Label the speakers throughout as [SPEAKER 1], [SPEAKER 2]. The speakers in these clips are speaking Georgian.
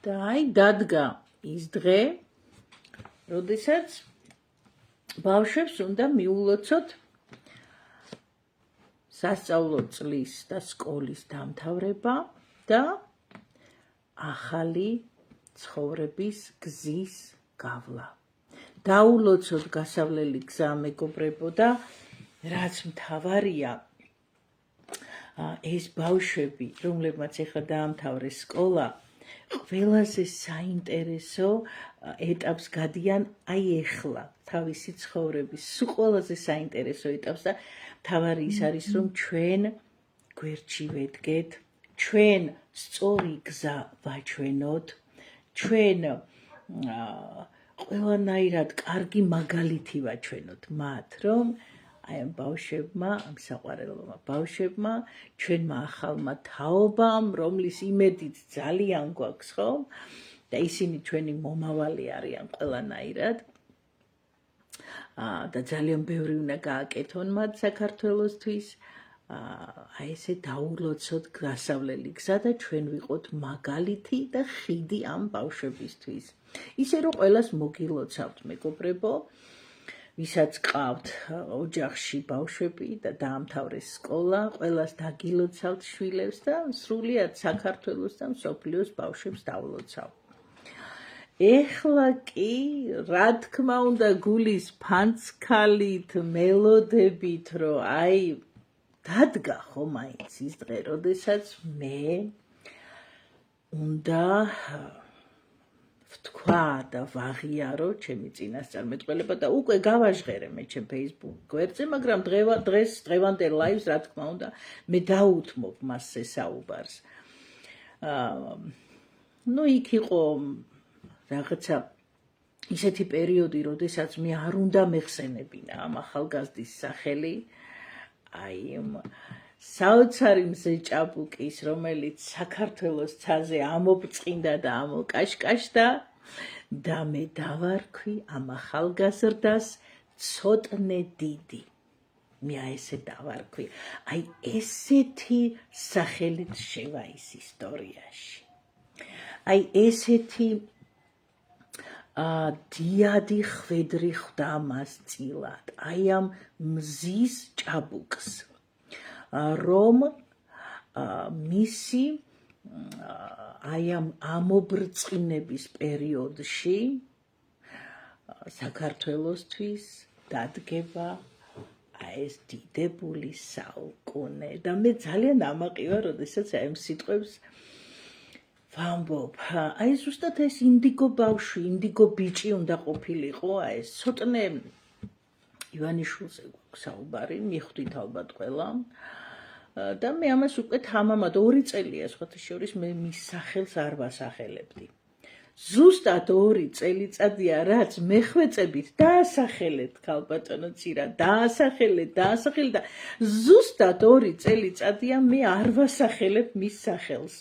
[SPEAKER 1] და აი დადგა ის დღე, როდესაც ბავშვებს უნდა მიულოცოთ სასწავლო წლის და სკოლის დამთავრება და ახალი ცხოვრების გზის გავლა. დაულოცოთ გასავლელი გზა, მეგობრებო, და რაც მთავარია, ეს ბავშვები, რომლებმაც ეხლა დაამთავრეს სკოლა, ყველაზე საინტერესო ეტაპს გადიან აი ეხლა თავისი ცხოვრების სულ ყველაზე საინტერესო ეტაპს და მთავარი ის არის, რომ ჩვენ გვერდში ვედგეთ, ჩვენ სწორი გზა ვაჩვენოთ, ჩვენ ყველანაირად კარგი მაგალითი ვაჩვენოთ მათ, რომ აი ამ ბავშვებმა, ამ საყვარელმა ბავშვებმა, ჩვენმა ახალმა თაობამ, რომლის იმედით ძალიან გვაქვს, ხო? და ისინი ჩვენი მომავალი არიან ყველანაირად. და ძალიან ბევრი უნდა გააკეთონ მათ საქართველოსთვის. აი ესე დაულოცოთ გასავლელი გზა და ჩვენ ვიყოთ მაგალითი და ხიდი ამ ბავშვებისთვის. ისე რომ ყველას მოგილოცავთ, მეგობრებო, ვისაც ყავთ ოჯახში ბავშვები და დაამთავრეს სკოლა, ყველას დაგილოცავთ შვილებს და სრულიად საქართველოს და მსოფლიოს ბავშვებს დაულოცავთ. ეხლა კი, რა თქმა უნდა, გულის ფანცქალით, მელოდებით, რომ აი დადგა ხო მაინც ის დღე, როდესაც მე უნდა ვთქვა და ვაღიარო ჩემი წინასწარმეტყველება და უკვე გავაჟღერე მე ჩემ Facebook გვერდზე, მაგრამ დღევანდელ ლაივს, რა თქმა უნდა, მე დაუთმობ მასზე საუბარს. იქ იყო რაღაცა ისეთი პერიოდი, როდესაც მე არ უნდა მეხსენებინა ამ ახალგაზრდის სახელი, აი საოცარი მზე ჭაბუკის, რომელიც საქართველოს ცაზე ამობწყინდა და ამოკაშკაშდა და მე დავარქვი ამ ახალგაზრდას ცოტნე დიდი. მე ესე დავარქვი, აი ესეთი სახელით შევა ის ისტორიაში. აი ესეთი დიადი ხვედრი ხვდა მას წილად, აი ამ მზის ჭაბუკს, რომ მისი აი ამ ამობრწყინების პერიოდში საქართველოსთვის დადგება აი ეს დიდებული საუკუნე და მე ძალიან ამაყივა, როდესაც აი ამ სიტყვებს ვამბობ. აი ზუსტად ეს ინდიგო ბავშვი, ინდიგო ბიჭი უნდა ყოფილიყო, აი ეს ცოტნე ივანიშვილზე გვაქვს საუბარი, მიხვდით ალბათ ყველა. და მე ამას უკვე თამამად 2 წელია, სხვათა შორის მე მის სახელს არ ვასახელებდი. ზუსტად 2 წელიწადია, რაც მეხვეწებით დაასახელეთ ქალბატონო ცირა, დაასახელეთ და ზუსტად 2 წელიწადია მე არ ვასახელებ მის სახელს.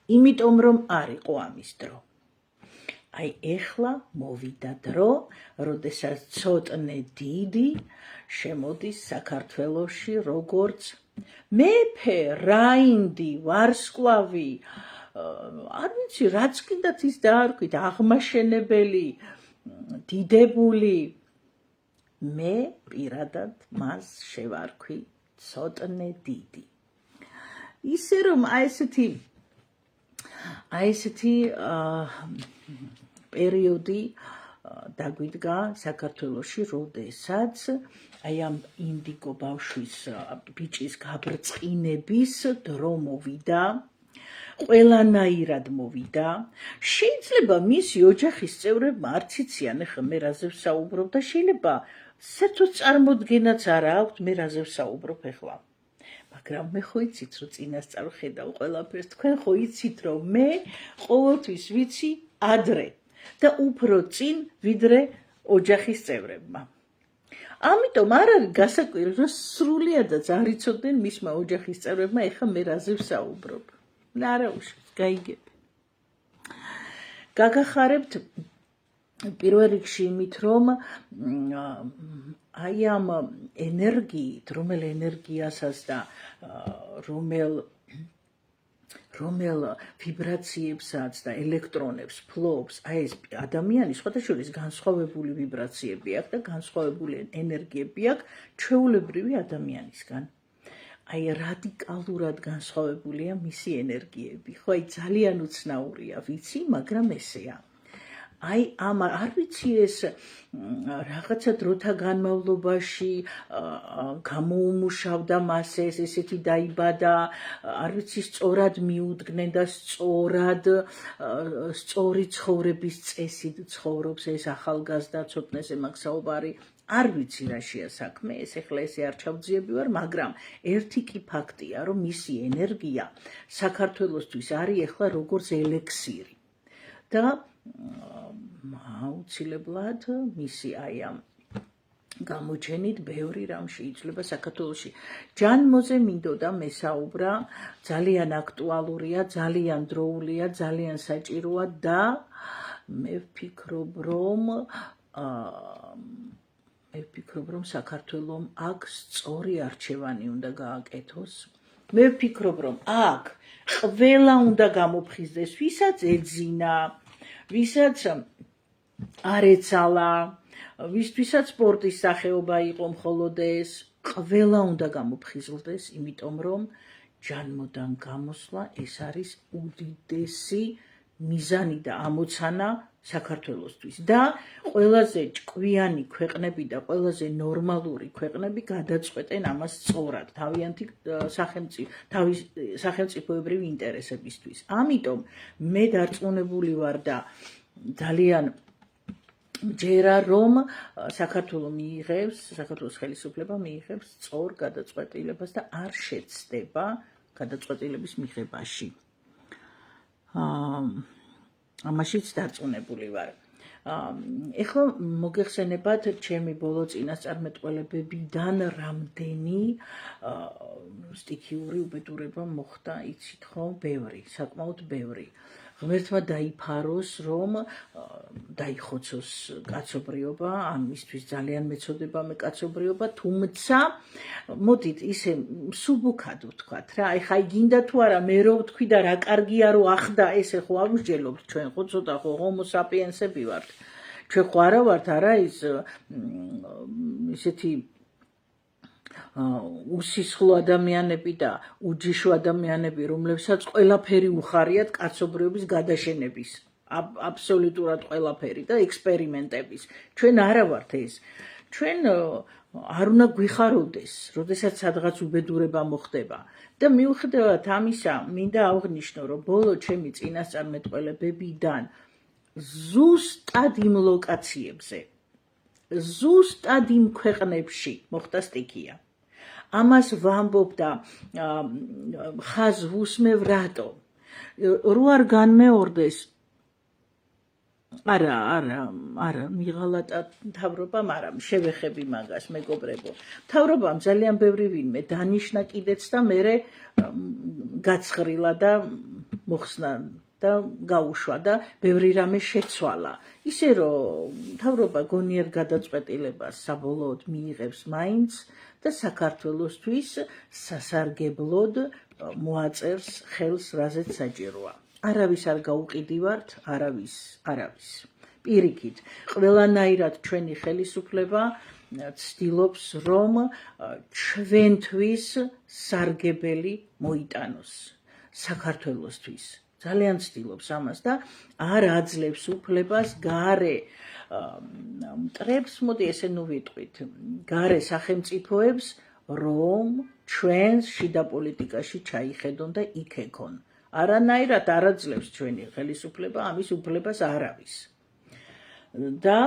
[SPEAKER 1] იმიტომ რომ არ იყო ამის დრო. აი ეხლა მოვიდა დრო, როდესაც ცოტნე დიდი შემოდის საქართველოში როგორც მეფე, რაინდი, ვარსკვლავი, არ ვიცი, რაც კიდაც ის დაარქვით, აღმაშენებელი, დიდებული. მე პირადად მას შევარქვი ცოტნე დიდი. ისე რომ აი ესეთი პერიოდი დაგვიდგა საქართველოში, როდესაც აი ამ ინდიგო ბავშვის ბიჭის გაბრწყინების დრო მოვიდა, ყველანაირად მოვიდა. შეიძლება მისი ოჯახის წევრებმა არც იციან, ეხლა მე რაზე ვსაუბრობ და შეიძლება საერთოდ წარმოდგენაც არ აქვთ მე რაზე ვსაუბრობ ეხლა. მაგრამ მე ხო იცით, რომ წინასწარ ხედავ ყველაფერს, თქვენ ხო იცით, რომ მე ყოველთვის ვიცი ადრე და უფრო წინ, ვიდრე ოჯახის წევრებმა. ამიტომ არ არის გასაკვირი, რომ სრულიადაც არ იცოდნენ მისმა ოჯახის წევრებმა ეხლა მე რაზე ვსაუბრობ. არა უშავს, გაიგებ. გაგახარებთ პირველ რიგში იმით, რომ აი ამ ენერგიით, რომელ ენერგიასაც და რომელ რომელ ვიბრაციებსაც და ელექტრონებს ფლობს, აი ეს ადამიანის სხვადასხვა განსხვავებული ვიბრაციები აქვს და განსხვავებული ენერგიები აქვს ჩვეულებრივი ადამიანისგან. აი რადიკალურად განსხვავებულია მისი ენერგიები. ხო, აი ძალიან უცნაურია, ვიცი, მაგრამ ესეა. აი ამ არ ვიცი ეს რაღაცა დროთა განმავლობაში გამოუმუშავდა მას ესეთი დაიბადა, არ ვიცი სწორად მიუდგნენ და სწორი ცხოვრების წესით ცხოვრობს ეს ახალგაზრდა, ცოტნეს ემაქვს საუბარი. არ ვიცი რაშია საქმე, ეს ეხლა ესე არ ჩავძიები ვარ, მაგრამ ერთი კი ფაქტია, რომ მისი ენერგია საქართველოსთვის არის ეხლა როგორც ელექსირი. და აუცილებლად მისი აი ამ გამოჩენით ბევრი რამ შეიძლება საქართველოში. ჯანმოზე მინდოდა მესაუბრა, ძალიან აქტუალურია, ძალიან დროულია, ძალიან საჭიროა და მე ვფიქრობ, რომ საქართველომ აქ სწორი არჩევანი უნდა გააკეთოს. მე ვფიქრობ, რომ აქ ყველა უნდა გამოფხიზდეს, ვისაც ეძინა, ვისაც არ ეცალა, ვისთვისაც სპორტის სახეობა იყო მხოლოდ ეს, ყველა უნდა გამოფხიზლდეს, იმიტომ რომ ჯანმოდან გამოსვლა ეს არის უდიდესი მიზანი და ამოცანა საქართველოსთვის და ყველაზე ჭკვიანი ქვეყნები და ყველაზე ნორმალური ქვეყნები გადაწყვეტენ ამას სწორად თავიანთი სახელმწიფოებრივი ინტერესებისთვის. ამიტომ მე დარწმუნებული ვარ და ძალიან მჯერა, რომ საქართველოს ხელისუფლება მიიღებს სწორ გადაწყვეტილებას და არ შეცდება გადაწყვეტილების მიღებაში. ამაშიც დარწმუნებული ვარ. ეხლა მოგეხსენებათ ჩემი ბოლო წინასწარმეტყველებებიდან რამდენი სტიქიური უბედურება მოხდა, იცით ხო, ბევრი, საკმაოდ ბევრი. ღმერთმა დაიფაროს, რომ დაიხოცოს კაცობრიობა, ამისთვის ძალიან მეწოდება მე კაცობრიობა, თუმცა მოდით ისე სუბუქად ვთქვათ რა, ეხა გინდა თუ არა მე რო ვთქვი და რა კარგია რო ახდა, ესე ხო არ ვსჯელობთ ჩვენ, ხო ცოტა ხო ჰომო საპიენსები ვართ. ჩვენ ხო არა ვართ არა ის ისეთი უსისხლო ადამიანები და უჯიშო ადამიანები, რომლებსაც ყველაფერი უხარიათ კაცობრიობის გადაშენების, აბსოლუტურად ყველაფერი და ექსპერიმენტების. ჩვენ არა ვართ ეს. ჩვენ არ უნდა გვიხაროდეს, როდესაც სადღაც უბედურება მოხდება. და მიუხედავად ამისა, მინდა აღვნიშნო, რომ ბოლო ჩემი წინასწარმეტყველებებიდან ზუსტად იმ ლოკაციებზე, ზუსტად იმ ქვეყნებში მოხდა სტიქია. ამას ვამბობ და ხაზ ვუსმევ რატომ? რო არ განმეორდეს, არა, მიღალატა მთავრობამ არა, შევეხები მაგას, მეგობრებო. მთავრობამ ძალიან ბევრი ვინმე დანიშნა კიდეც და მერე გაცხრილა და მოხსნა და გაუშვა და ბევრი რამე შეცვალა. ისე რომ მთავრობა გონიერ გადაწყვეტილებას საბოლოოდ მიიღებს მაინც და საქართველოსთვის სასარგებლოდ მოაწერს ხელს, რაზეც საჭიროა. არავის არ გაუყიდივართ, არავის. პირიქით, ყველანაირად ჩვენი ხელისუფლება ცდილობს, რომ ჩვენთვის სარგებელი მოიტანოს საქართველოსთვის. ძალიან ცდილობს ამას და არ აძლევს უფლებას გარე მტრებს, მოდი ესე ნუ ვიტყვით, გარე სახელმწიფოებს, რომ ჩვენს შიდა პოლიტიკაში ჩაიხედონ და იქეკონ. არანაირად არ აძლევს ჩვენი ხელისუფლება ამის უფლებას არავის. და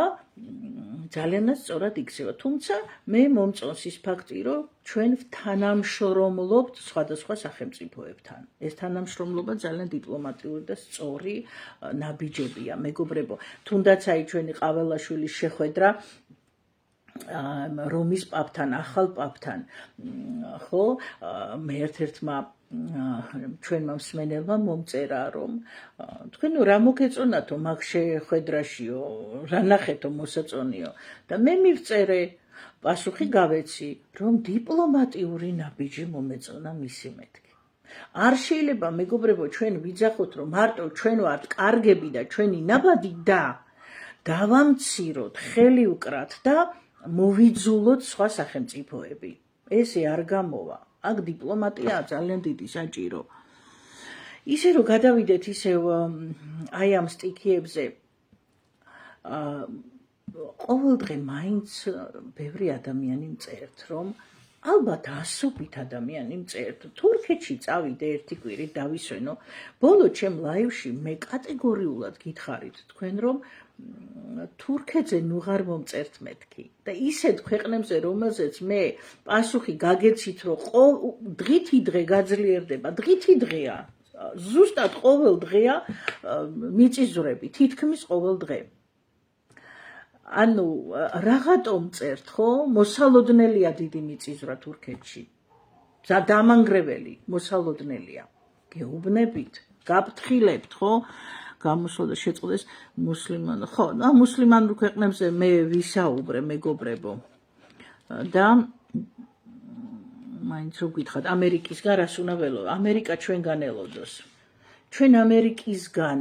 [SPEAKER 1] ძალიანაც სწორად იქცევა. თუმცა მე მომწონს ის ფაქტი, რომ ჩვენ თანამშრომლობთ სხვადასხვა სახელმწიფოებთან. ეს თანამშრომლობა ძალიან დიპლომატიური და სწორი ნაბიჯებია, მეგობრებო. თუნდაც აი ჩვენი ყაველაშვილის შეხვედრა რომის პაპთან, ახალ პაპთან, ხო, მე ერთ-ერთმა ჩვენმა მსმენელმა მომწერა, რომ თქვენ რა მოგეწონათო მაგ შეხვედრაშიო, რა ნახეთო მოსაწონიო და მე მივწერე, პასუხი გავეცი, რომ დიპლომატიური ნაბიჯი მომეწონა მისი მეთქი. არ შეიძლება მეგობრებო ჩვენ ვიძახოთ რომ მარტო ჩვენ ვართ კარგები და ჩვენი ნაბადი და დავამციროთ, ხელი ვკრათ და მოვიძულოთ სხვა სახელმწიფოები. ესე არ გამოვა. აქ დიპლომატია ძალიან დიდი საჭირო. ისე რომ გადავიდეთ ისევ აი ამ სტიქიებზე ყოველდღე მაინც ბევრი ადამიანი მწერთ რომ ალბათ ასობით ადამიანი მწერთ თურქეთში წავიდე ერთი კვირით დავისვენო ბოლო ჩემ ლაივში მე კატეგორიულად გითხარით თქვენ რომ თურქეთზე ნუ ღარ მომწერთ მეთქი და ისეთ ქვეყნებზე რომელზეც მე პასუხი გაგეცით რომ დღითი დღე გაძლიერდება დღითი დღეა ზუსტად ყოველ დღეა მიწისძვრები თითქმის ყოველ დღე ანუ რაღაცომ წერთ ხო მოსალოდნელია დიდი მიწისძვრა თურქეთში დამანგრეველი მოსალოდნელია გეუბნებით გაფრთხილებთ ხო გამოსვლა და შეწყდეს მუსლიმან ხო მუსლიმანურ ქვეყნებზე მე ვისაუბრე მეგობრებო და მაინც რო გითხრათ ამერიკისგან რას უნდა ველო ამერიკა ჩვენგან ელოდოს ჩვენ ამერიკისგან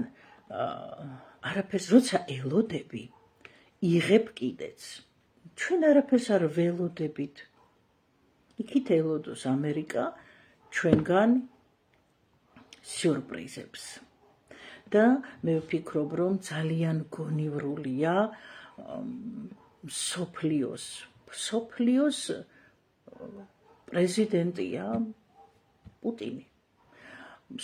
[SPEAKER 1] არაფერს როცა ელოდები იღებ კიდეც ჩვენ არაფერს არ ველოდებით იქით ელოდოს ამერიკა ჩვენგან სიურპრიზებს და მე ვფიქრობ რომ ძალიან გონივრულია სოფლიოს პრეზიდენტია პუტინი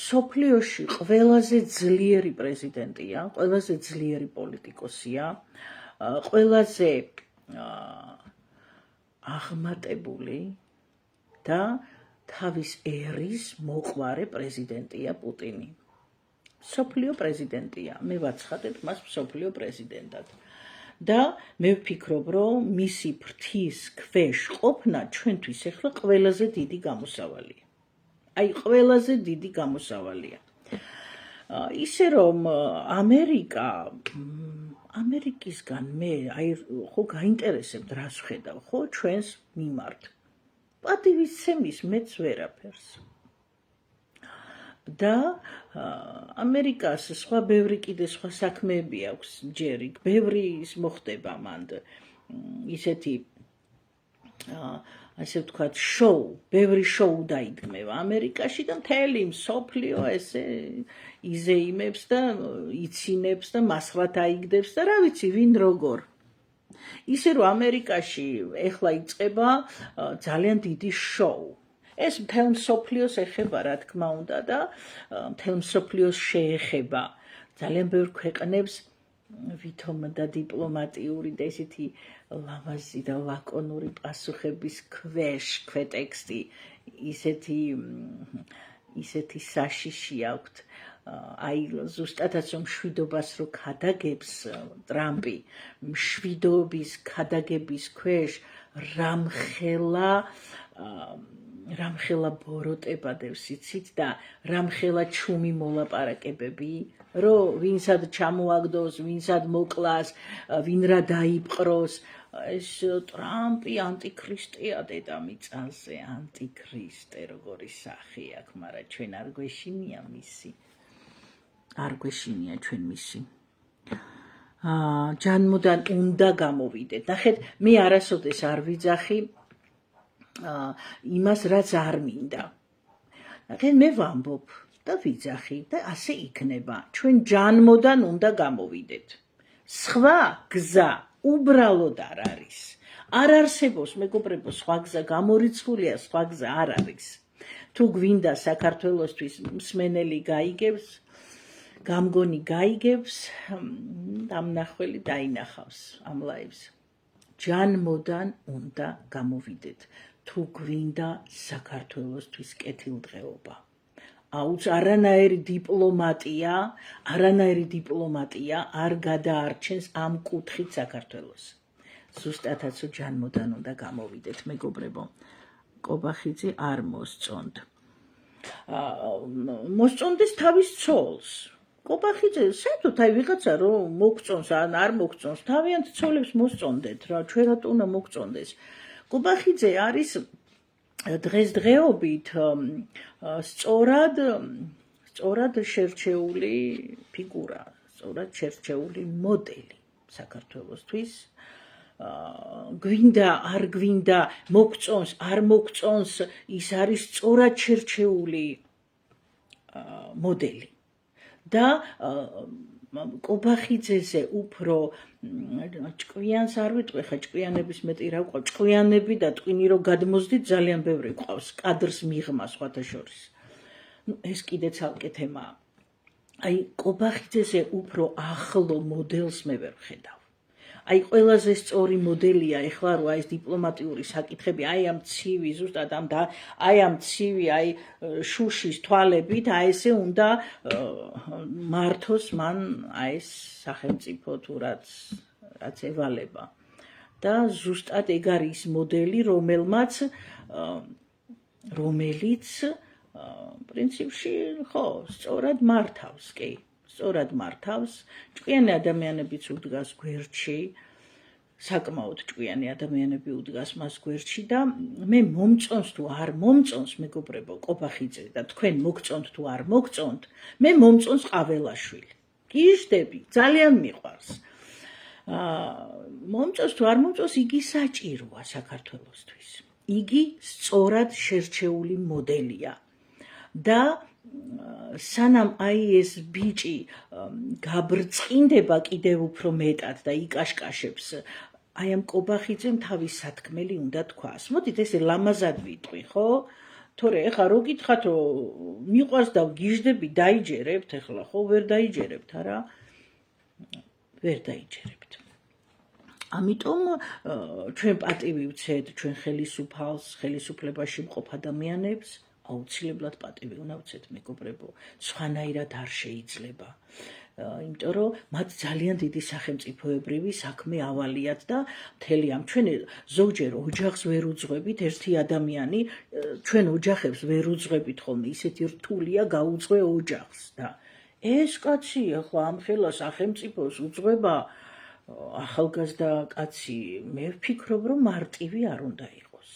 [SPEAKER 1] სოფლიოში ყველაზე ძლიერი პრეზიდენტია ყველაზე ძლიერი პოლიტიკოსია ყველაზე აღმატებული და თავის ერის მოყვარე პრეზიდენტია პუტინი სოფლიო პრეზიდენტია მე ვაცხადებ მას სოფლიო პრეზიდენტად და მე ვფიქრობ რომ მისი ფრთის ქვეშ ყოფნა ჩვენთვის ახლა ყველაზე დიდი გამოსავალია აი ყველაზე დიდი გამოსავალია ისე რომ ამერიკისგან მე აი ხო გაინტერესებთ რას ვხედავ ხო ჩვენს მიმართ პატივისცემის მეც ვერაფერს და ამერიკას სხვა ბევრი კიდე სხვა საქმეები აქვს ჯერი ბევრი ის მოხდება მანდ ისეთი ასე ვთქვათ შოუ ბევრი შოუ დაიდგმება ამერიკაში და მთელი მსოფლიო ესე იზეიმებს და იცინებს და მასხლად აიგდებს და რა ვიცი ვინ როგორ ისე რომ ამერიკაში ეხლა იწყება ძალიან დიდი შოუ ეს მთელ მსოფლიოს ეხება რა თქმა უნდა და მთელ მსოფლიოს შეეხება ძალიან ბევრ ქვეყნებს ვითომ და დიპლომატიური და ესეთი ლამაზი და ლაკონური პასუხების ქვეტექსტი ისეთი საშიში აქვთ აი ზუსტადაც რომ მშვიდობას რო ქადაგებს ტრამპი მშვიდობის ქადაგების ქვეშ რამხელა ბოროტებადებს იცით და რამხელა ჩუმი მოლაპარაკებები რომ ვინსად ჩამოაგდოს ვინსად მოკლას ვინ რა დაიპყროს ეს ტრამპი ანტიქრისტეა დედამიწაზე ანტიქრისტე როგორი სახე აქვს მაგრამ ჩვენ არ გვეშინია მისი არ გვეშინია ჩვენ მისი ჯანმოდან უნდა გამოვიდეთ ნახეთ მე არასოდეს არ ვიძახი იმას რაც არ მინდა ნახეთ მე ვამბობ და ვიძახი და ასე იქნება ჩვენ ჯანმოდან უნდა გამოვიდეთ სხვა გზა უბრალოდ არ არის არ არსებობს მეგობრებო სხვა გზა გამორიცხულია სხვა გზა არ არის თუ გვინდა საქართველოსთვის მსმენელი გაიგებს გამგონი გაიგებს დამნახველი დაინახავს ამ ლაივს ჯანმოდან უნდა გამოვიდეთ თუ გვინდა საქართველოსთვის კეთილდღეობა არანაირი დიპლომატია არ გადაარჩენს ამ კუთხით საქართველოს ზუსტადაც ჯანმოდან უნდა გამოვიდეთ მეგობრებო კობახიძე არ მოსწონთ მოსწონდეს თავის ცოლს კობახიძე საერთოდ აი ვიღაცა რომ მოგწონს ან არ მოგწონს თავიანთ ცოლებს მოსწონდეთ რა ჩვენ რატო უნდა მოგწონდეს კობახიძე არის დღესდღეობით სწორად შერჩეული ფიგურა, სწორად შერჩეული მოდელი საქართველოსთვის. გვინდა არ გვინდა მოგწონს არ მოგწონს ის არის სწორად შერჩეული მოდელი და კობახიძეზე უფრო ჭკვიანს არ ვიტყვი ხა ჭკვიანების მეტი რა ვყავ ჭკვიანები და ტვინი რო გადმოსდით ძალიან ბევრი ყავს კადრს მიღმა სხვათა შორის ეს კიდე ცალკე თემაა აი კობახიძეზე უფრო ახლო მოდელს მე ვერ ვხედავ აი ყველაზე სწორი მოდელია ეხლა რო აი ეს დიპლომატიური საკითხები აი ამ ცივი ზუსტად აი ამ ცივი აი შუშის თვალებით აი ესე უნდა მართოს მან აი ეს სახელმწიფო თუ რაც ევალება და ზუსტად ეგ არის მოდელი რომელიც პრინციპში ხო სწორად მართავს კი სწორად მართავს ჭკვიანი ადამიანებიც უდგას გვერდში საკმაოდ ჭკვიანი ადამიანები უდგას მას გვერდში და მე მომწონს თუ არ მომწონს მეგობრებო კობახიძე და თქვენ მოგწონთ თუ არ მოგწონთ მე მომწონს ყაველაშვილი გიჟდები ძალიან მიყვარს მომწონს თუ არ მომწონს იგი საჭიროა საქართველოსთვის იგი სწორად შერჩეული მოდელია და სანამ აი ეს ბიჭი გაბრწყინდება კიდევ უფრო მეტად და იკაშკაშებს აი ამ კობახიძემ თავის სათქმელი უნდა თქვას მოდით ესე ლამაზად ვიტყვი ხო თორე ეხლა რო გითხრათ რომ მიყვარს და გიჟდები დაიჯერებთ ეხლა ხო ვერ დაიჯერებთ არა ვერ დაიჯერებთ ამიტომ ჩვენ პატივი ვცეთ ჩვენ ხელისუფლებაში მყოფ ადამიანებს აუცილებლად პატივი უნდა ვცეთ მეგობრებო სხვანაირად არ შეიძლება იმიტომ რომ მათ ძალიან დიდი სახელმწიფოებრივი საქმე ავალიათ და მთელი ამ ჩვენ ზოგჯერ ოჯახს ვერ უძღვებით ერთი ადამიანი ჩვენ ოჯახებს ვერ უძღვებით ხოლმე ისეთი რთულია გაუძღვე ოჯახს და ეს კაცი ახლა ამ ხელა სახელმწიფოს უძღვება ახალგაზრდა კაცი მე ვფიქრობ რომ მარტივი არ უნდა იყოს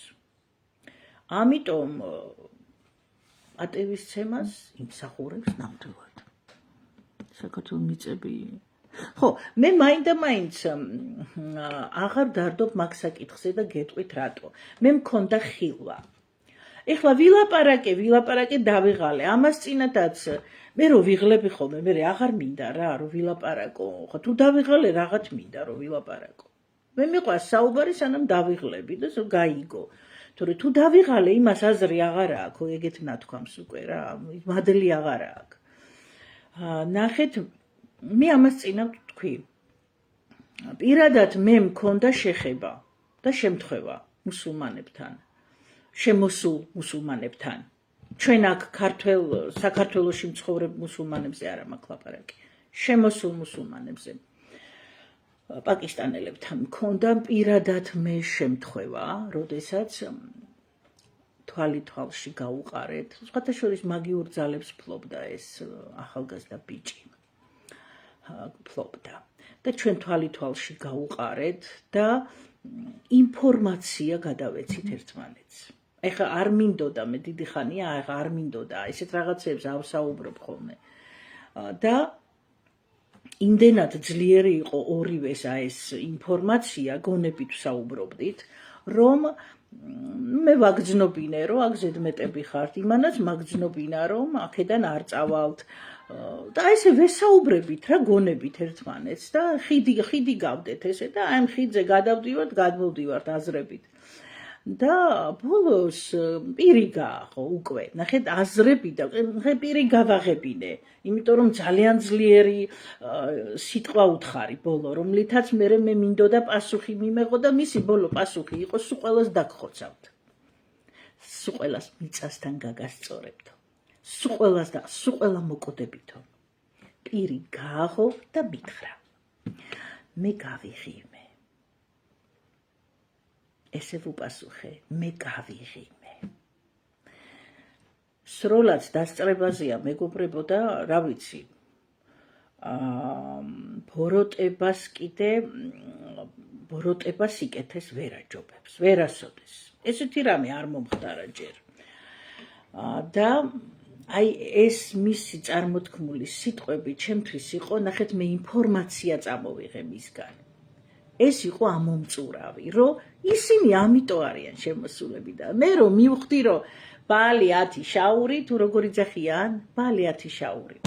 [SPEAKER 1] ამიტომ პატივისცემას იმსახურებს ნამდვილად საქართველოს მიწები ხო მე მაინდა-მაინც აღარ დარდობ მაგ საკითხზე და გეტყვით რატო მე მქონდა ხილვა ეხლა ვილაპარაკე დავიღალე ამას წინათაც მე რო ვიღლები ხოლმე მე აღარ მინდა რა რომ ვილაპარაკო ხო თუ დავიღალე რაღაც მინდა რომ ვილაპარაკო მე მიყვარს საუბარი სანამ დავიღლები და გაიგო თორე თუ დავიღალე იმას აზრი აღარ აქვს ეგეთ ნათქვამს უკვე რა მადლი აღარ აქვს ნახეთ მე ამას წინა ვთქვი პირადად მე მქონდა შეხება და შემთხვევა მუსულმანებთან შემოსულ მუსულმანებთან ჩვენ აქ საქართველოში მცხოვრებ მუსულმანებზე არა მაქვს ლაპარაკი შემოსულ მუსულმანებზე პაკისტანელებთან მქონდა პირადად მე შემთხვევა როდესაც თვალში გაუყარეთ სხვათა შორის მაგიურ ძალებს ფლობდა ეს ახალგაზრდა ბიჭი ფლობდა და ჩვენ თვალში გაუყარეთ და ინფორმაცია გადავეცით ერთმანეთს ეხლა არ მინდოდა მე დიდი ხანია ეხლა არ მინდოდა ესეთ რაღაცებს ავსაუბრობ ხოლმე და იმდენად ძლიერი იყო ორივეს ეს ინფორმაცია გონებით ვსაუბრობდით რომ მე ვაგრძნობინე რომ აქ ზედმეტები ხართ იმანაც მაგრძნობინა რომ აქედან არ წავალთ და ესე ვესაუბრებით რა გონებით ერთმანეთს და ხიდი გავდეთ ესე და აი ამ ხიდზე გადმოვდივართ აზრებით და ბოლოს პირი გაახო უკვე ნახეთ აზრები და პირი გავაღებინე იმიტომ რომ ძალიან ძლიერი სიტყვა უთხარი ბოლო რომლითაც მე მინდოდა პასუხი მიმეღო და მისი ბოლო პასუხი იყო სულ ყველას დაგხოცავთ სულ ყველას მიწასთან გაგასწორებთო სულ ყველას და სულ ყველა მოკოდებითო პირი გაახო და მითხრა მე გავიღიმე ესე ვუპასუხე მე გავიღიმე სროლად დასწრებაზეა მეგობრებო და რა ვიცი ბოროტებას იკეთეს ვერ აჯობებს ვერასოდეს ესეთი რამე არ მომხდარა ჯერ. და აი ეს მისი წარმოთქმული სიტყვები ჩემთვის იყო, ნახეთ მე ინფორმაცია წამოვიღე მისგან. ეს იყო ამომწურავი, რომ ისინი ამიტომ არიან შემოსულები და მე რომ მივხვდი, რომ ბალი 10 შაური, თუ როგორი ძახიან, ბალი 10 შაური.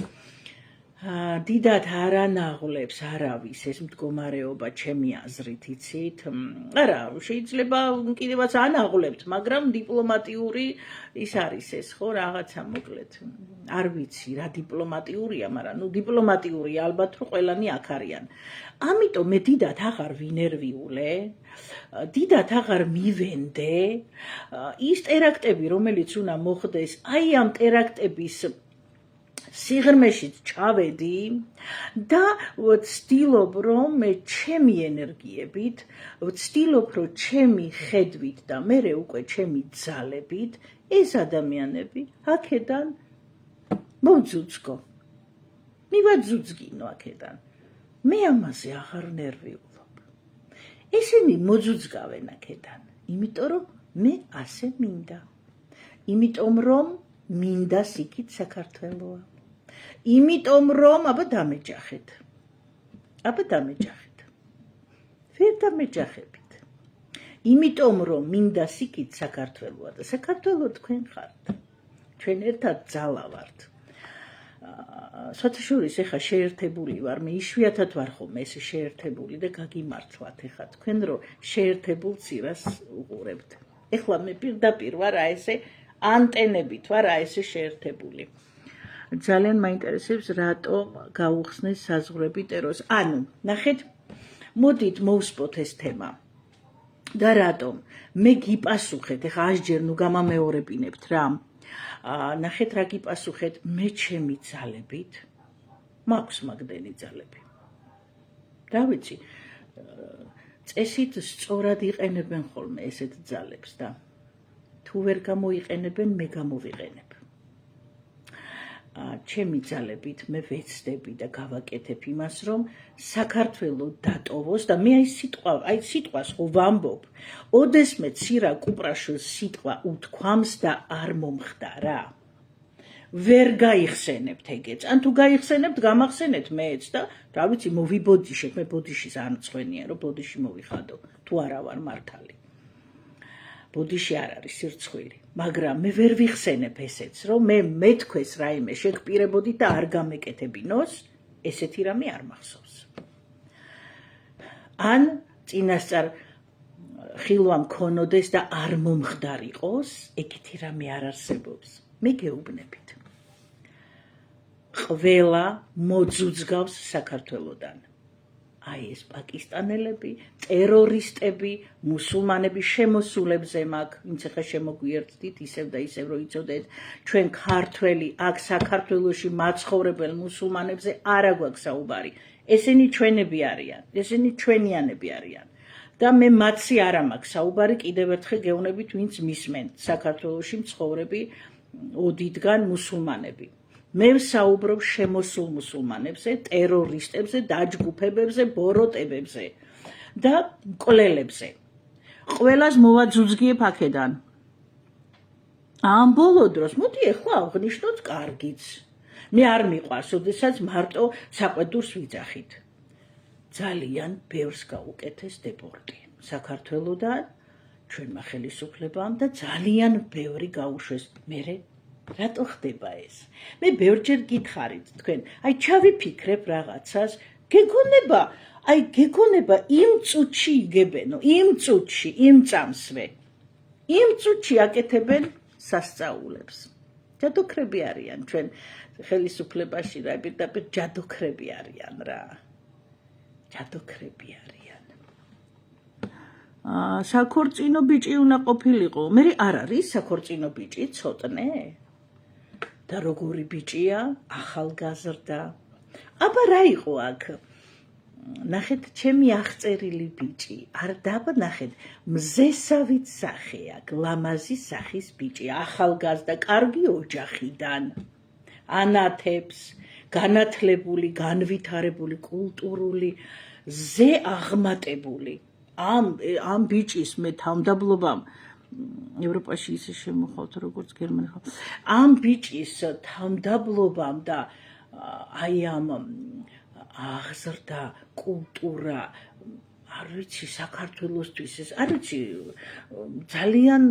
[SPEAKER 1] დიდად არ ანაღლებს არავის ეს მდგომარეობა ჩემი აზრით, იცით? არა, შეიძლება კიდევაც ანაღლებთ, მაგრამ დიპლომატიური ის არის ეს, ხო, რაღაცა მოკლედ. არ ვიცი რა დიპლომატიურია, მაგრამ ნუ დიპლომატიური ალბათ რომ ყველანი აქ არიან. ამიტომ მე დიდად აღარ ვინერვიულე, დიდად აღარ მივენდე. ის ტერაქტები, რომელიც უნდა მოხდეს, აი ამ ტერაქტების სიღრმეშიც ჩავედი და ვცდილობ რომ მე ჩემი ენერგიებით, ვცდილობ რომ ჩემი ხედვით და მერე უკვე ჩემი ძალებით ეს ადამიანები აქედან მოვძუძგო. მივაძუძგინო აქედან. მე ამაზე აღარ ნერვიულობ. ესენი მოძუძგავენ აქედან, იმიტომ რომ მე ასე მინდა. იმიტომ რომ მინდა სიქით საქართველოა. იმიტომ რომ აბა დამეჯახეთ. ვერ დამეჯახებით. იმიტომ რომ მინდა სიქით საქართველოა და საქართველო თქვენ ხართ. ჩვენ ერთად ძალა ვართ. საერთაშორისო ეხა შეერთებული ვარ, მე იშვიათად ვარ ხოლმე ეს შეერთებული და გაგიმართლათ ეხა თქვენ რომ შეერთებულ ცირას უყურებთ. ეხლა მე პირდაპირ ვარ აი ესე ანტენებით ვარ აი ესე შეერთებული. ძალიან მაინტერესებს რატო გაუხსნეს საზღვრები ტერორს. ანუ ნახეთ, მოდით მოვსპოთ ეს თემა. და რატომ? მე გიპასუხეთ, ეხა 100 ჯერ ნუ გამამეორებინებთ რა. ნახეთ რა გიპასუხეთ, მე ჩემი ძალებით მაქვს მაგდენი ძალები. რა ვიცი, წესით სწორად იყენებენ ხოლმე ესეთ ძალებს და თუ ვერ გამოიყენებენ, მე გამოვიყენებ. ჩემი ძალებით მე ვეცდები და გავაკეთებ იმას, რომ საქართველო დატოვოს და მე აი სიტყვას ხო ვამბობ. ოდესმე ცირა კუპრაშვილს სიტყვა უთქვამს და არ მომხდარა. ვერ გაიხსენებთ ეგეც. ან თუ გაიხსენებთ, გამახსენეთ მეც და რა ვიცი, მოვიბოდიშეთ, მე ბოდიშის არ მწვენია, რომ ბოდიში მოვიხადო, თუ არა ვარ მართალი. ბოდიში არ არის სირცხვილი, მაგრამ მე ვერ ვიხსენებ ესეც, რომ მე თქვენს რაიმე შეგპირებოდით და არ გამეკეთებინოს, ესეთი რამე არ მახსოვს. ან წინასწარ ხილვა მქონოდეს და არ მომხდარიყოს, ეგეთი რამე არ არსებობს. მე გეუბნებით. ყველა მოძუძგავს საქართველოდან. აი ეს პაკისტანელები, ტერორისტები, მუსულმანები შემოსულებზე მაქვს, ვინც ახლა შემოგვიერთდით ისევ და ისევ რომ იცოდეთ, ჩვენ ქართველი აქ საქართველოში მაცხოვრებელ მუსულმანებზე არა გვაქვს საუბარი. ესენი ჩვენები არიან, ესენი ჩვენიანები არიან. და მე მათი არა მაქვს საუბარი, კიდევ ერთხელ გეუბნებით, ვინც მისმენთ საქართველოში მცხოვრები ოდითგან მუსულმანები. მე ვსაუბრობ შემოსულ მუსულმანებზე, ტერორისტებზე, დაჯგუფებებზე, ბოროტებებზე და მკვლელებზე. ყველას მოვაძუძგიებ აქედან. ამ ბოლო დროს, მოდი ახლა აღნიშნოთ კარგიც. მე არ მიყვარს, ოდესაც მარტო საყვედურს ვიძახით. ძალიან ბევრს გაუკეთეს დეპორტი საქართველოდან, ჩვენმა ხელისუფლებამ და ძალიან ბევრი გაუშვეს მერე. რატო ხდება ეს? მე ბევრჯერ გითხარით თქვენ, აი ჩავიფიქრებ რაღაცას, გეგონება იმ წუთში იგებენო, იმ წუთში, იმ წამსვე. იმ წუთში აკეთებენ სასწაულებს. ჯადოქრები არიან ჩვენ ხელისუფლებაში რა, პირდაპირ ჯადოქრები არიან რა. ჯადოქრები არიან. საქორწინო ბიჭი უნდა ყოფილიყო. მე არ არის საქორწინო ბიჭი, ცოტნე. და როგორი ბიჭია, ახალგაზრდა. აბა რა იყო აქ? ნახეთ, ჩემი აღწერილი ბიჭი, არ დაბა ნახეთ, მზესავით სახე აქ, ლამაზი სახის ბიჭი, ახალგაზრდა, კარგი ოჯახიდან. ანათებს, განათლებული, განვითარებული, კულტურული, ზე აღმატებული. ამ ბიჭის მე თავმდაბლობამ ევროპაში ისე შემოხავთ როგორც გერმანიაში. ამ ბიჭის თავმდაბლობამ და აი ამ აღზრდა კულტურა არ ვიცი საქართველოსთვის ეს არ ვიცი ძალიან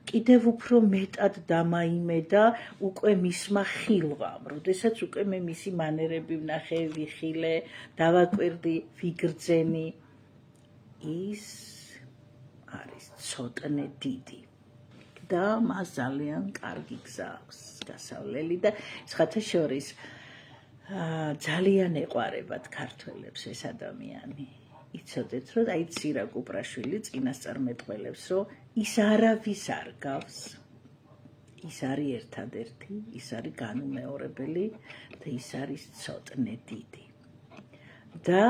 [SPEAKER 1] კიდევ უფრო მეტად დამაიმედა უკვე მისმა ხილვამ, როდესაც უკვე მე მისი მანერები ვნახე, ვიხილე, დავაკვირდი, ვიგრძენი, ის არის ცოტნე დიდი და მას ძალიან კარგი გზა აქვს გასავლელი და სხვათა შორის ძალიან ეყვარებათ ქართველებს ეს ადამიანი. იცოდეთ, რომ აი ცირა კუპრაშვილი წინასწარმეტყველებს, რომ ის არავის არ გავს, ის არის ერთადერთი, ის არის განუმეორებელი და ის არის ცოტნე დიდი. და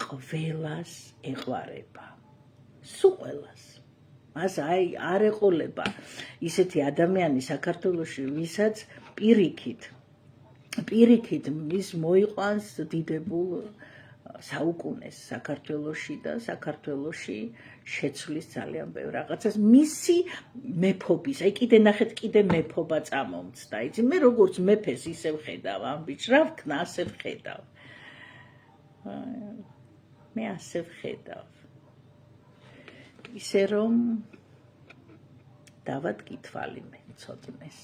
[SPEAKER 1] ყველას ეყვარება. სულ ყველას. მას აი არ ეყოლება ისეთი ადამიანი საქართველოში, ვისაც პირიქით მის მოიყვანს დიდებულ საუკუნეს საქართველოში და საქართველოში შეცვლის ძალიან ბევრ რაღაცას მისი მეფობის, აი კიდე ნახეთ კიდე მეფობა წამომცდა. იცი მე როგორც მეფეს ისევ ხედავ ამ ბიჭს, რა ვქნა ასე ვხედავ. მე ასე ვხედავ. ისე რომ დავადგი თვალი მე ცოტნეს.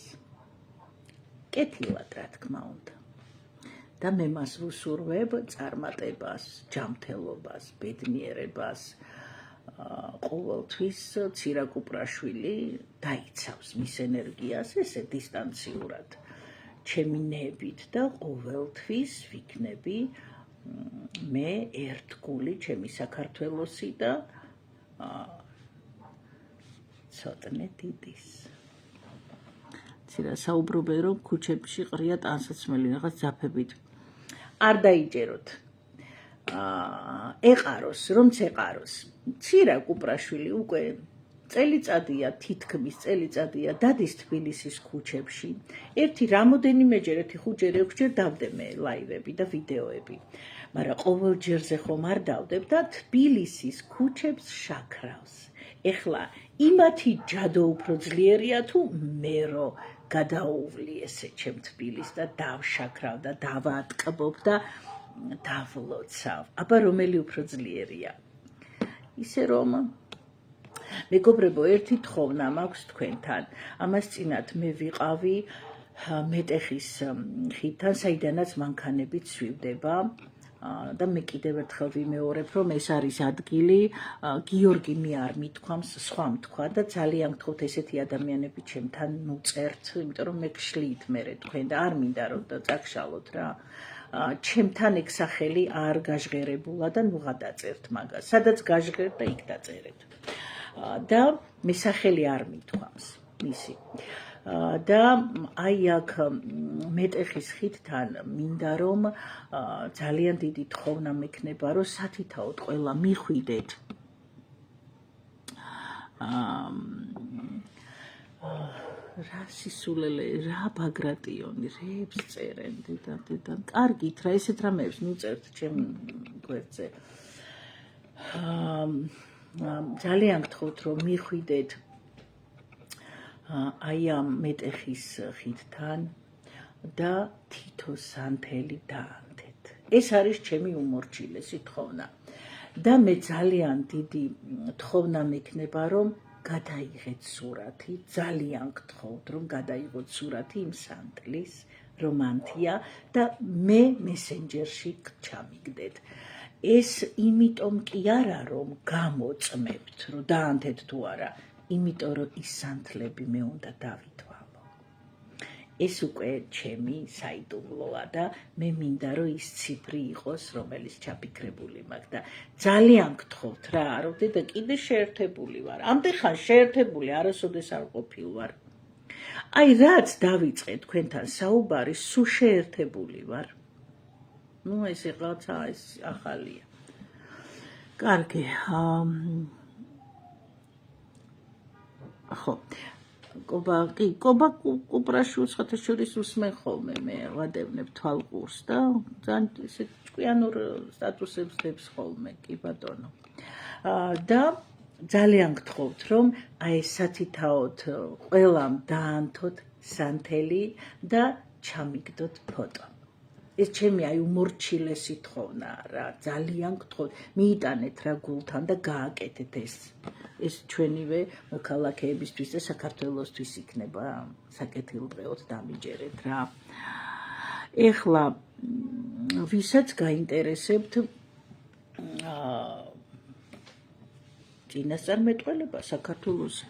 [SPEAKER 1] კეთილად რა თქმა უნდა. და მე მას ვუსურვებ წარმატებას, ჯანმრთელობას, ბედნიერებას. ყოველთვის ცირა კუპრაშვილი დაიცავს მის ენერგიას ესე დისტანციურად ჩემი ნებით და ყოველთვის ვიქნები მე ერთგული ჩემი საქართველოსი და ცოტნე დიდის. ცირა საუბრობენ რომ ქუჩებში ყრია ტანსაცმელი რაღაც ძაფებით. არ დაიჯეროთ. ეყაროს, რომც ეყაროს. ცირა კუპრაშვილი უკვე წელიწადია, თითქმის წელიწადია დადის თბილისის ქუჩებში. ერთი რამოდენიმეჯერ, 5-6-ჯერ დავდე მე ლაივები და ვიდეოები. მაგრამ ყოველ ჯერზე ხომ არ დავდებ და თბილისის ქუჩებს შაქრავს. ეხლა იმათი ჯადო უფრო ძლიერია თუ მე რო გადაუვლი ესე ჩემ თბილისს და დავშაქრავ და დავატკბობ და დავლოცავ. აბა რომელი უფრო ძლიერია? ისე რომ მეგობრებო, ერთი თხოვნა მაქვს თქვენთან. ამას წინათ მე ვიყავი მეტეხის ხიდთან, საიდანაც მანქანებით სვივდება. და მე კიდევ ერთხელ ვიმეორებ, რომ ეს არის ადგილი, გიორგი მე არ მithქვამს, სხვა მთქვა და ძალიან გთხოვთ ესეთი ადამიანები ჩემთან ნუწერთ, იმიტომ რომ მე გშლით მერე თქვენ და არ მინდა რომ წაგშალოთ რა. ჩემთან ეგ სახელი არ გაჟღერებულა და ნუ გადაწერთ მაგას. სადაც გაჟღერთ და იქ დაწერეთ. და მე სახელი არ მithქვამს მისი. და აი აქ მეტეხის ხიდთან მინდა რომ ძალიან დიდი თხოვნა მექნება რომ სათითაოდ ყველა მიხვიდეთ რა სისულელე რა ბაგრატიონი რეებს წერენ დედამ კარგით რა ესეთ რამეებს ნუწერთ ჩემ გვერდზე ძალიან გთხოვთ რომ მიხვიდეთ აი ამ მეტეხის ხიდთან და თითო სანთელი დაანთეთ. ეს არის ჩემი უმორჩილესი თხოვნა. და მე ძალიან დიდი თხოვნა მექნება რომ გადაიღეთ სურათი, ძალიან გთხოვთ რომ გადაიღოთ სურათი იმ სანთლის, რომანთია და მე მესენჯერში ჩამიგდეთ. ეს იმიტომ კი არა რომ გამოწმებთ, რომ დაანთეთ თუ არა. იმიტომ რომ ის სანთლები მე უნდა დავითვალო. ეს უკვე ჩემი საიდუმლოა და მე მინდა რომ ის ციფრი იყოს, რომელიც ჩაფიქრებული მაქვს და ძალიან გთხოვთ რა, რომ და კიდე შეერთებული ვარ. ამდენ შეერთებული არასოდეს არ ყოფილ ვარ. აი რაც დავიწყე თქვენთან საუბარი, სულ შეერთებული ვარ. ნუ ეს რაღაცა ეს ახალია. კარგი, ხო, კობა კუპრაშვილს სხვათა შორის უსმენ ხოლმე მე ვადევნებ თვალყურს და ძალიან ისეთ ჭკვიანურ სტატუსებს დებს ხოლმე, კი ბატონო. და ძალიან გთხოვთ, რომ აი სათითაოდ ყველამ დაანთოთ სანთელი და ჩამიგდოთ ფოტო. ეს ჩემი აი უმორჩილესი თხოვნა რა, ძალიან გთხოვთ, მიიტანეთ რა გულთან და გააკეთეთ ეს ჩვენივე მოქალაქეებისთვის და საქართველოსთვის იქნება საკეთილდღეოდ დამიჯერეთ რა. ეხლა ვისაც გაინტერესებთ წინასწარმეტყველება საქართველოსზე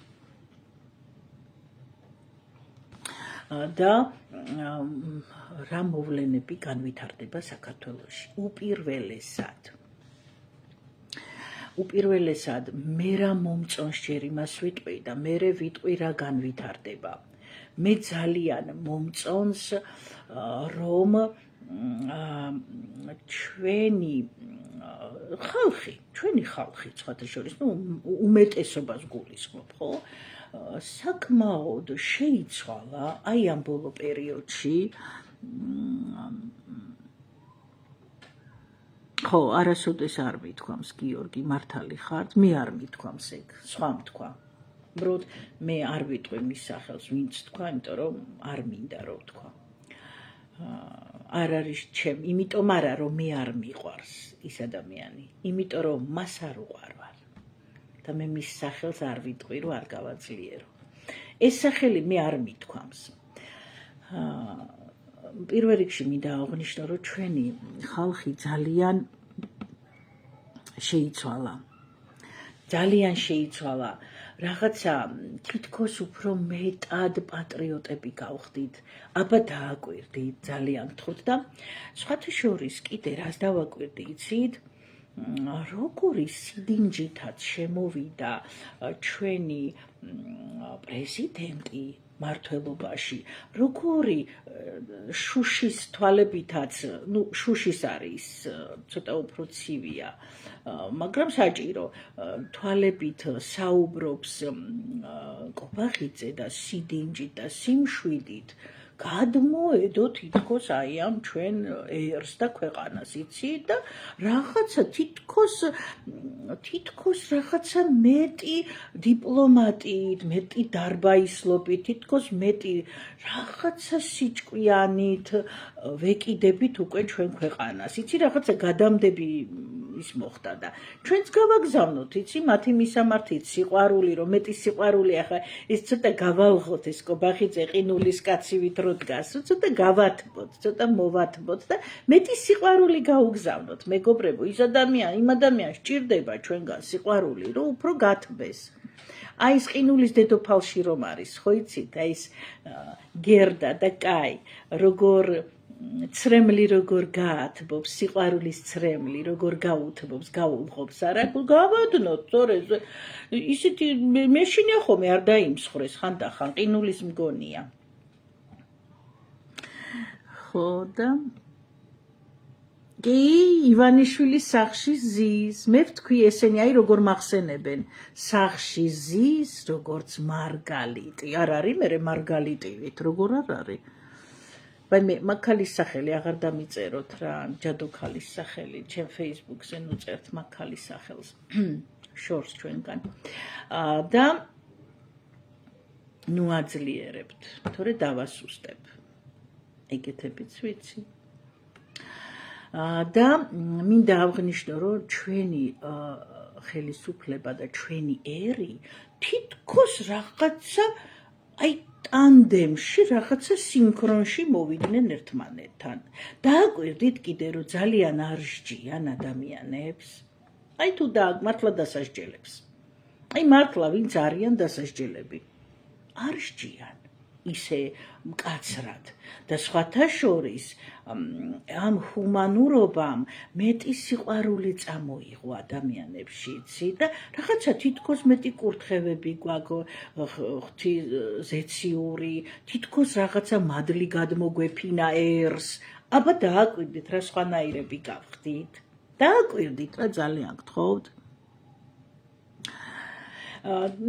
[SPEAKER 1] და რა მოვლენები განვითარდება საქართველოში. უპირველესად მე რა მომწონს ჯერ იმას ვიტყვი და მერე ვიტყვი რა განვითარდება. მე ძალიან მომწონს რომ ჩვენი ხალხი სხვათა შორის, უმეტესობას გულისხმობ, ხო? საკმაოდ შეიცვალა აი ამ ბოლო პერიოდში. ხო, არასოდეს არ მithქვამს გიორგი, მართალი ხართ, მე არ მithქვამს ეგ, სხვა თქვა. უბრალოდ მე არ ვიტყვი მის სახელს, ვინც თქვა, იმიტომ რომ არ მინდა რომ თქვა. არ არის ჩემ, იმიტომ არა რომ მე არ მიყვარს ის ადამიანი, იმიტომ რომ მას არ უყვარვარ და მე მის სახელს არ ვიტყვი რომ არ გავაძლიერო. ეს სახელი მე არ მithქვამს. პირველ რიგში მინდა აღვნიშნო რომ ჩვენი ხალხი ძალიან შეიცვალა. რაღაცა თითქოს უფრო მეტად პატრიოტები გავხდით. აბა დააკვირდით, ძალიან გთხოვთ და სხვათა შორის კიდე რას დავაკვირდი, იცით? როგორი სიდინჯითაც შემოვიდა ჩვენი პრეზიდენტი მართლობაში, როგორი შუშის თვალებითაც, შუშის არის ცოტა უფრო ცივია, მაგრამ საჭირო თვალებით საუბრობს კობახიძე და სიდინჯით და სიმშვიდით გადმოედო თითქოს აი ამ ჩვენ ერს და ქვეყანას, იცით? და რაღაცა თითქოს რაღაცა მეტი დიპლომატიით, მეტი დარბაისლობით, თითქოს მეტი რაღაცა სიჭკვიანით ვეკიდებით უკვე ჩვენ ქვეყანას. იცი, რაღაცა გადამდები ის მოხდა და ჩვენც გავაგზავნოთ, იცი, მათი მისამართით სიყვარული, რომ მეტი სიყვარული ახლა ეს ცოტა გავალღოთ, ეს კობახიძე ყინულის კაცივით რო დგას, ცოტა გავათბოთ, ცოტა მოვათბოთ და მეტი სიყვარული გაუგზავნოთ. მეგობრებო, იმ ადამიანს ჭირდება ჩვენგან სიყვარული, რომ უფრო გათბეს. აი ეს ყინულის დედოფალში რომ არის, ხო იცით, აი ეს გერდა და კაი, როგორ ცრემლი როგორ გაათბობს, სიყვარულის ცრემლი როგორ გაუთბობს, გაულღობს, არა, გავადნოთ, თორე ისეთი მეშინე ხომ არ დაიმსხრეს ხანდახან, ყინულის მგონია. ხო და კი, ივანიშვილის სახლში ზის, მე ვთქვი ესენი აი როგორ მახსენებენ, სახლში ზის, როგორც მარგალიტი, არ არის მერე მარგალიტივით, როგორ არ არის? ვაი მე მაქალის სახელი აღარ დამიწეროთ რა, ჯადოქალის სახელი, ჩემ Facebook-ზე ნუწერთ მაქალის სახელს, შორს ჩვენგან. და ნუ აძლიერებთ, თორე დავასუსტებ. ეგეთებიც ვიცი. და მინდა აღვნიშნო, რომ ჩვენი ხელისუფლება და ჩვენი ერი თითქოს რაღაცა აი ტანდემში, რაღაცა სინქრონში მოვიდნენ ერთმანეთთან. დააკვირდით კიდე, რომ ძალიან არ სჯიან ადამიანებს. აი თუ მართლა დასასჯელებს. აი მართლა ვინც არიან დასასჯელები. არ სჯიან ისე მკაცრად და სხვათა შორის ამ ჰუმანურობამ მეტი სიყვარული წამოიღო ადამიანებში, იცი და რაღაცა თითქოს მეტი კურთხევები გვაქვს ზეციური, თითქოს რაღაცა მადლი გადმოგვეფინა ერს. აბა დააკვირდით რა სხვანაირები გავხდით. დააკვირდით რა, ძალიან გთხოვთ.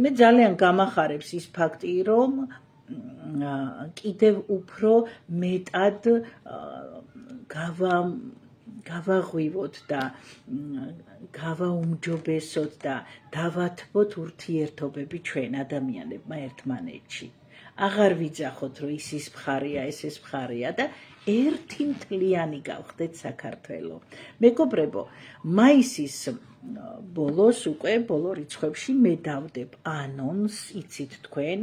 [SPEAKER 1] მე ძალიან გამახარებს ის ფაქტი, რომ კიდევ უფრო მეტად გავაღვივოთ და გავაუმჯობესოთ და დავათბოთ ურთიერთობები ჩვენ ადამიანებმა ერთმანეთში. აღარ ვიძახოთ, რომ ის მხარეა, ეს მხარეა და ერთი მთლიანი გავხდეთ საქართველო. მეგობრებო, მაისის ბოლოს უკვე ბოლო რიცხვებში მე დავდებ ანონს, იცით თქვენ,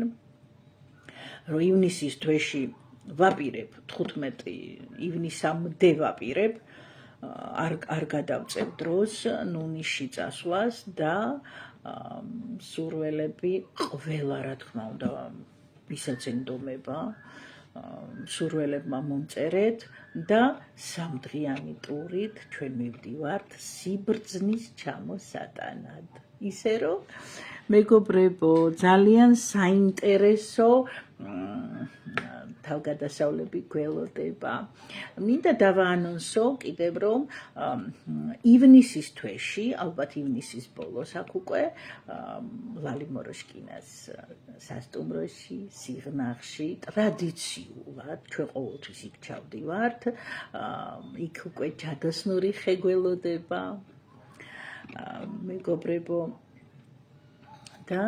[SPEAKER 1] რომ ივნისის თვეში ვაპირებ 15 ივნისამდე ვაპირებ, არ გადავწევ დროს ნუნიში წასვლას და სურველები ყველა რა თქმა უნდა ვისაც ენდომება სურველებმა მომწერეთ და სამდღიანი ტურით ჩვენ მივდივართ სიბრძნის ჩამოსატანად. ისე რომ მეგობრებო, ძალიან საინტერესო თავგადასავლები გველოდება. მინდა დავაანონსო კიდევ რომ ივნისის თვეში, ალბათ ივნისის ბოლოს აქ უკვე ლალი მოროშკინას სასტუმროში, სიღნაღში ტრადიციულად ჩვენ ყოველთვის იქ ჩავდივართ. იქ უკვე ჯადოსნური ხე გველოდება. მეგობრებო და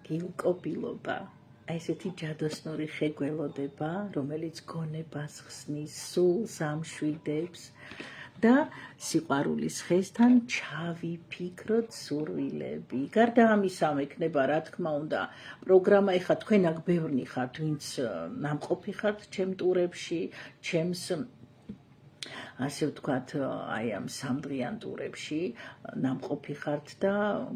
[SPEAKER 1] გილკობილობა. ესეთი ჯადოსნური ხე გველოდება, რომელიც გონებას ხსნის, სულს ამშვიდებს და სიყვარულის ხესთან ჩავიფიქროთ სურვილები. გარდა ამისა მექნება რა თქმა უნდა პროგრამა, ეხლა თქვენ აქ ბევრნი ხართ, ვინც ნამყოფი ხართ ჩემ ტურებში, ჩემს ასე ვთქვათ, აი ამ სამდღიან ტურებში ნამყოფი ხართ და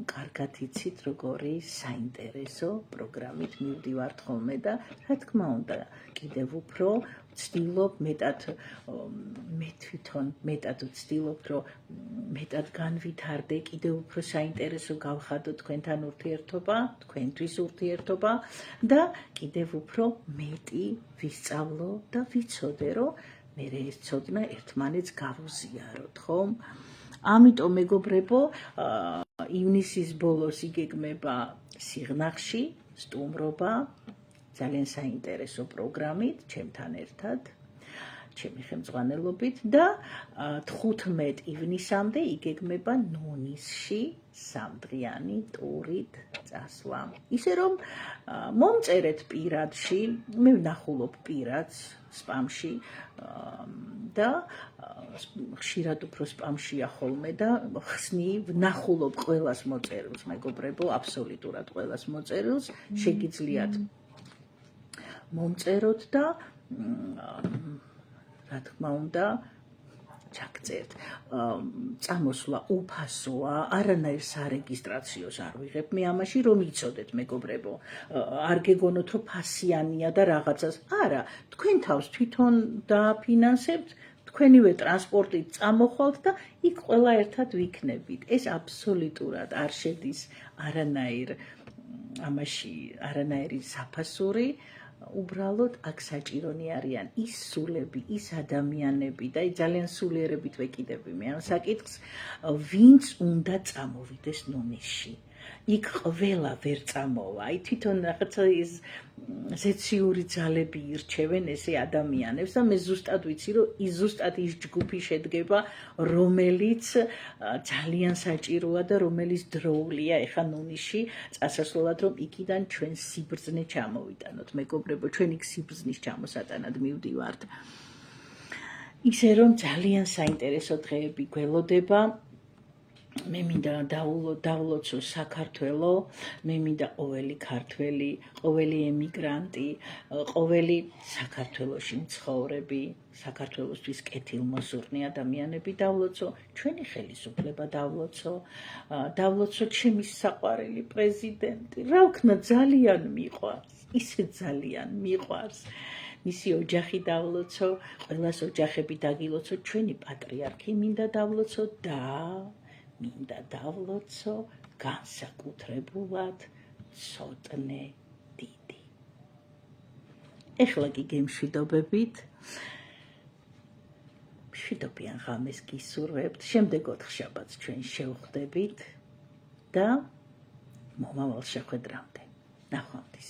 [SPEAKER 1] კარგად იცით, როგორი საინტერესო პროგრამით მივდივართ ხოლმე და რა თქმა უნდა, კიდევ უფრო ვცდილობ მე თვითონ მეტად ვცდილობ, რომ მეტად განვითარდე, კიდევ უფრო საინტერესო გავხადო თქვენთან ურთიერთობა, თქვენთვის ურთიერთობა და კიდევ უფრო მეტი ვისწავლო და ვიცოდე, რომ მე ეს ცოდნა ერთმანეთს გავუზიაროთ, ხომ? ამიტომ მეგობრებო, ივნისის ბოლოს იგეგმება სიღნაღში სტუმრობა, ძალიან საინტერესო პროგრამით, ჩემთან ერთად, ჩემი ხელმძღვანელობით და 15 ივნისამდე იგეგმება ნუნისში სამდღიანი ტურით წასვლა. ისე რომ მომწერეთ პირადში, მე ვნახულობ პირადს სპამში და ხშირად უფრო სპამშია ხოლმე და ხსნი ვნახულობ ყველას მოწერილს, მეგობრებო, აბსოლუტურად ყველას მოწერილს, შეგიძლიათ მომწეროთ და რა თქმა უნდა ჩაგწერთ. წამოსვლა უფასოა, არანაირ სარეგისტრაციოს არ ვიღებ მე ამაში, რომ იცოდეთ მეგობრებო, არ გეგონოთ რომ ფასიანია და რაღაცას. არა, თქვენ თავს თვითონ დააფინანსებთ, თქვენივე ტრანსპორტით წამოხვალთ და იქ ყველა ერთად ვიქნებით. ეს აბსოლუტურად არ შედის არანაირი საფასური. უბრალოდ აქ საჭირონი არიან ის სულები, ის ადამიანები და ძალიან სულიერებით ვეკიდები მე ამ საკითხს, ვინც უნდა წამოვიდეს ნუნისში. იქ ყველა ვერ წამოვა. აი თვითონ რაღაცა ის ზეციური ძალები ირჩევენ ესე ადამიანებს და მე ზუსტად ვიცი, რომ ზუსტად ის ჯგუფი შედგება, რომელიც ძალიან საჭიროა და რომელიც დროულია ეხა ნუნისში წასასვლელად, რომ იქიდან ჩვენ სიბრძნე ჩამოვიტანოთ. მეგობრებო, ჩვენ იქ სიბრძნის ჩამოსატანად მივდივართ. ისე რომ ძალიან საინტერესო დღეები გველოდება. მე მინდა დავლოცო საქართველო, მე მინდა ყოველი ქართველი, ყოველი ემიგრანტი, ყოველი საქართველოში მცხოვრები, საქართველოსთვის კეთილმოსურნე ადამიანები დავლოცო, ჩვენი ხელისუფლება დავლოცო ჩემი საყვარელი პრეზიდენტი. რა ვქნა, ძალიან მიყვარს, ისე ძალიან მიყვარს. მისი ოჯახი დავლოცო, ყველას ოჯახები დაგილოცო, ჩვენი პატრიარქი მინდა დავლოცო და მინდა დავლოცო განსაკუთრებულად ცოტნე დიდი. ეხლა კი გემშვიდობებით, მშვიდობიან ღამეს გისურვებთ, შემდეგ ოთხშაბათს ჩვენ შევხვდებით და მომავალ შეხვედრამდე. ნახვამდის.